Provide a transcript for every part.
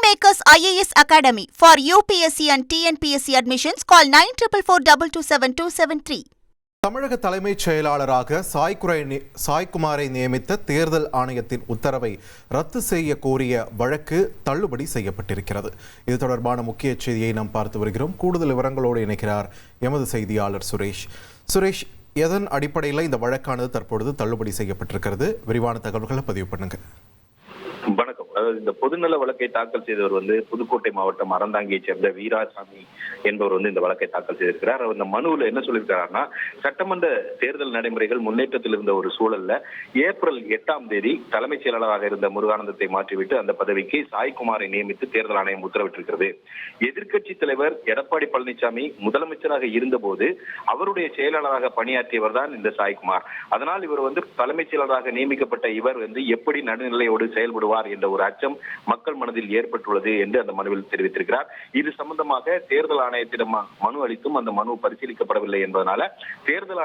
Kingmakers IAS Academy for UPSC and TNPSC admissions. Call 9442277273. தமிழக தலைமைச் செயலாளராக சாய்குமாரை நியமித்த தேர்தல் ஆணையத்தின் உத்தரவை ரத்து செய்ய கோரிய வழக்கு தள்ளுபடி செய்யப்பட்டிருக்கிறது. இது தொடர்பான முக்கிய செய்தியை நாம் பார்த்து வருகிறோம். கூடுதல் விவரங்களோடு இணைக்கிறார் எமது செய்தியாளர் சுரேஷ். சுரேஷ், எதன் அடிப்படையில் இந்த வழக்கானது தற்பொழுது தள்ளுபடி செய்யப்பட்டிருக்கிறது? விரிவான தகவல்களை பதிவு பண்ணுங்க. வணக்கம். அதாவது இந்த பொதுநல வழக்கை தாக்கல் செய்தவர் புதுக்கோட்டை மாவட்டம் அறந்தாங்கியை சேர்ந்த வீராசாமி என்பவர் இந்த வழக்கை தாக்கல் செய்திருக்கிறார். அவர் இந்த மனுவில் என்ன சொல்லியிருக்கிறார்னா, சட்டமன்ற தேர்தல் நடைமுறைகள் முன்னேற்றத்தில் இருந்த ஒரு சூழல்ல ஏப்ரல் 8ஆம் தேதி தலைமைச் செயலாளராக இருந்த முருகானந்தத்தை மாற்றிவிட்டு அந்த பதவிக்கு சாய்குமாரை நியமித்து தேர்தல் ஆணையம் உத்தரவிட்டிருக்கிறது. எதிர்க்கட்சி தலைவர் எடப்பாடி பழனிசாமி முதலமைச்சராக இருந்தபோது அவருடைய செயலாளராக பணியாற்றியவர் தான் இந்த சாய்குமார். அதனால் இவர் தலைமைச் செயலாளராக நியமிக்கப்பட்ட இவர் எப்படி நடுநிலையோடு செயல்படுவார் என்ற ஒரு அச்சம் மக்கள் மனதில் ஏற்பட்டுள்ளது என்று அந்த மனுவில் தெரிவித்திருக்கிறார். இது சம்பந்தமாக தேர்தல் ஆணையத்திடம் மனு அளித்தும் அந்த மனு பரிசீலிக்கப்படவில்லை என்பதனால தேர்தல்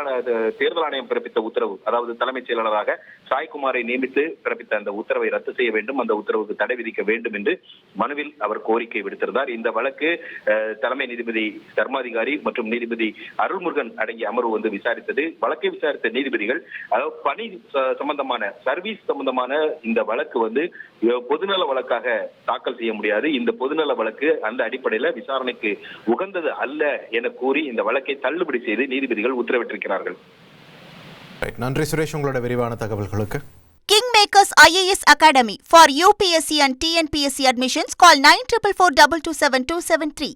ஆணையம் பிறப்பித்த உத்தரவு, அதாவது தலைமைச் செயலாளராக சாய்குமாரை நியமித்து பிறப்பித்த அந்த உத்தரவை ரத்து செய்ய வேண்டும், அந்த உத்தரவுக்கு தடை விதிக்க வேண்டும் என்று மனுவில் அவர் கோரிக்கை விடுத்திருந்தார். இந்த வழக்கு தலைமை நீதிபதி தர்மாதிகாரி மற்றும் நீதிபதி அருள்முருகன் அடங்கிய அமர்வு விசாரித்தது. வழக்கை விசாரித்த நீதிபதிகள், அதாவது பணி சம்பந்தமான சர்வீஸ் சம்பந்தமான இந்த வழக்கு பொதுநல வழக்காக தாக்கல் செய்ய முடியாது, இந்த பொதுநல வழக்கு அந்த அடிப்படையில் விசாரணைக்கு உகந்தது அல்ல என கூறி இந்த வழக்கை தள்ளுபடி செய்து நீதிபதிகள் உத்தரவிட்டிருக்கிறார்கள். நன்றி சுரேஷ், உங்களோட விரிவான தகவல்களுக்கு. Kingmakers IAS Academy for UPSC and TNPSC admissions. Call 9442277273.